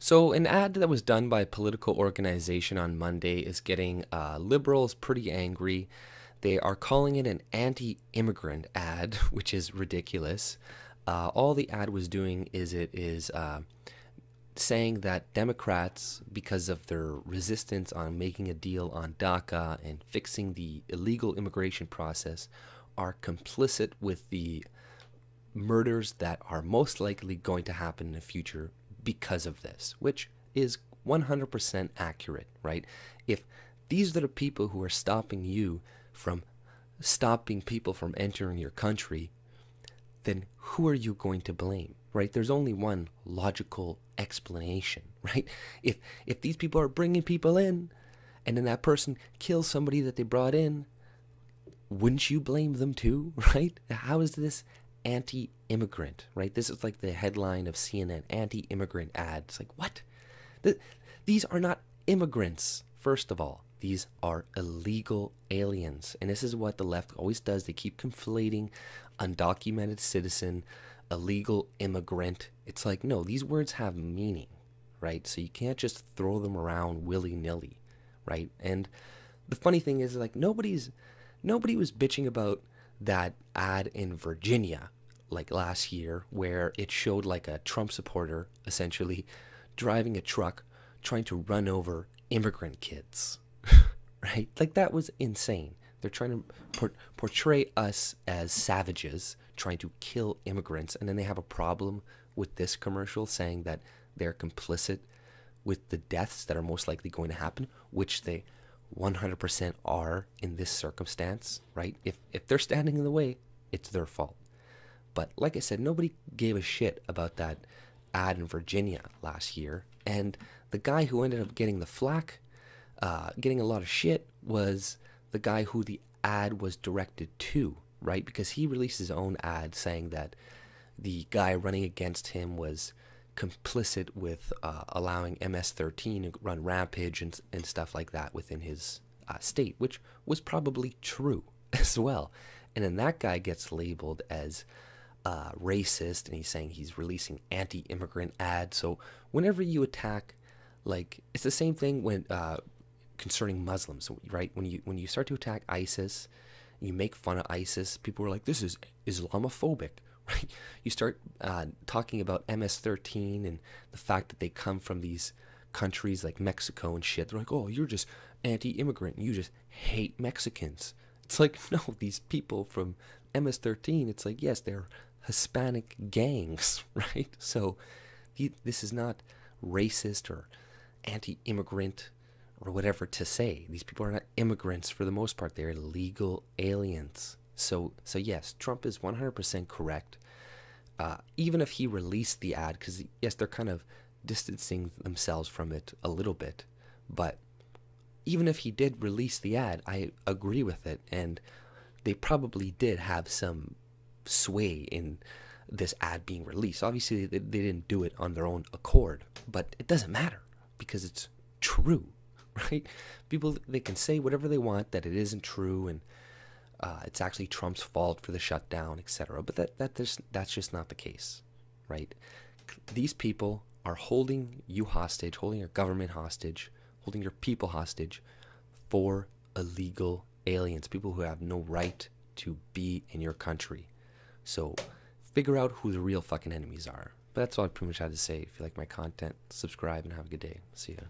So, an ad that was done by a political organization on Monday is getting liberals pretty angry. They are calling it an anti immigrant ad, which is ridiculous. All the ad was doing is it is saying that Democrats, because of their resistance on making a deal on DACA and fixing the illegal immigration process, are complicit with the murders that are most likely going to happen in the future because of this, which is 100% accurate, right? If these are the people who are stopping you from stopping people from entering your country, then who are you going to blame, right? There's only one logical explanation, right? If these people are bringing people in and then that person kills somebody that they brought in, wouldn't you blame them too, right? How is this anti-immigrant, right? This is like the headline of CNN, anti-immigrant ad. It's like, what? These are not immigrants, first of all. These are illegal aliens. And this is what the left always does. They keep conflating undocumented citizen, illegal immigrant. It's like, no, these words have meaning, right? So you can't just throw them around willy-nilly, right? And the funny thing is, like, nobody was bitching about that ad in Virginia, like last year, where it showed like a Trump supporter essentially driving a truck trying to run over immigrant kids, right? Like, that was insane. They're trying to portray us as savages trying to kill immigrants, and then they have a problem with this commercial saying that they're complicit with the deaths that are most likely going to happen, which they 100% are in this circumstance, right? If they're standing in the way, it's their fault. But like I said, nobody gave a shit about that ad in Virginia last year. And the guy who ended up getting the flack, getting a lot of shit, was the guy who the ad was directed to, right? Because he released his own ad saying that the guy running against him was complicit with allowing MS-13 to run rampage and stuff like that within his state, which was probably true as well. And then that guy gets labeled as racist, and he's saying he's releasing anti-immigrant ads. So whenever you attack, like, it's the same thing when concerning Muslims, right? When you start to attack ISIS, you make fun of ISIS, people are like, this is Islamophobic. Right? You start talking about MS-13 and the fact that they come from these countries like Mexico and shit. They're like, oh, you're just anti-immigrant. You just hate Mexicans. It's like, no, these people from MS-13, it's like, yes, they're Hispanic gangs, right? So this is not racist or anti-immigrant or whatever to say. These people are not immigrants for the most part. They're illegal aliens. So yes, Trump is 100% correct. Even if he released the ad, because yes, they're kind of distancing themselves from it a little bit, but even if he did release the ad, I agree with it, and they probably did have some sway in this ad being released. Obviously, they didn't do it on their own accord, but it doesn't matter because it's true, right? People, they can say whatever they want that it isn't true, and it's actually Trump's fault for the shutdown, etc. But that's just not the case, right? These people are holding you hostage, holding your government hostage, holding your people hostage for illegal aliens, people who have no right to be in your country. So figure out who the real fucking enemies are. But that's all I pretty much had to say. If you like my content, subscribe and have a good day. See ya.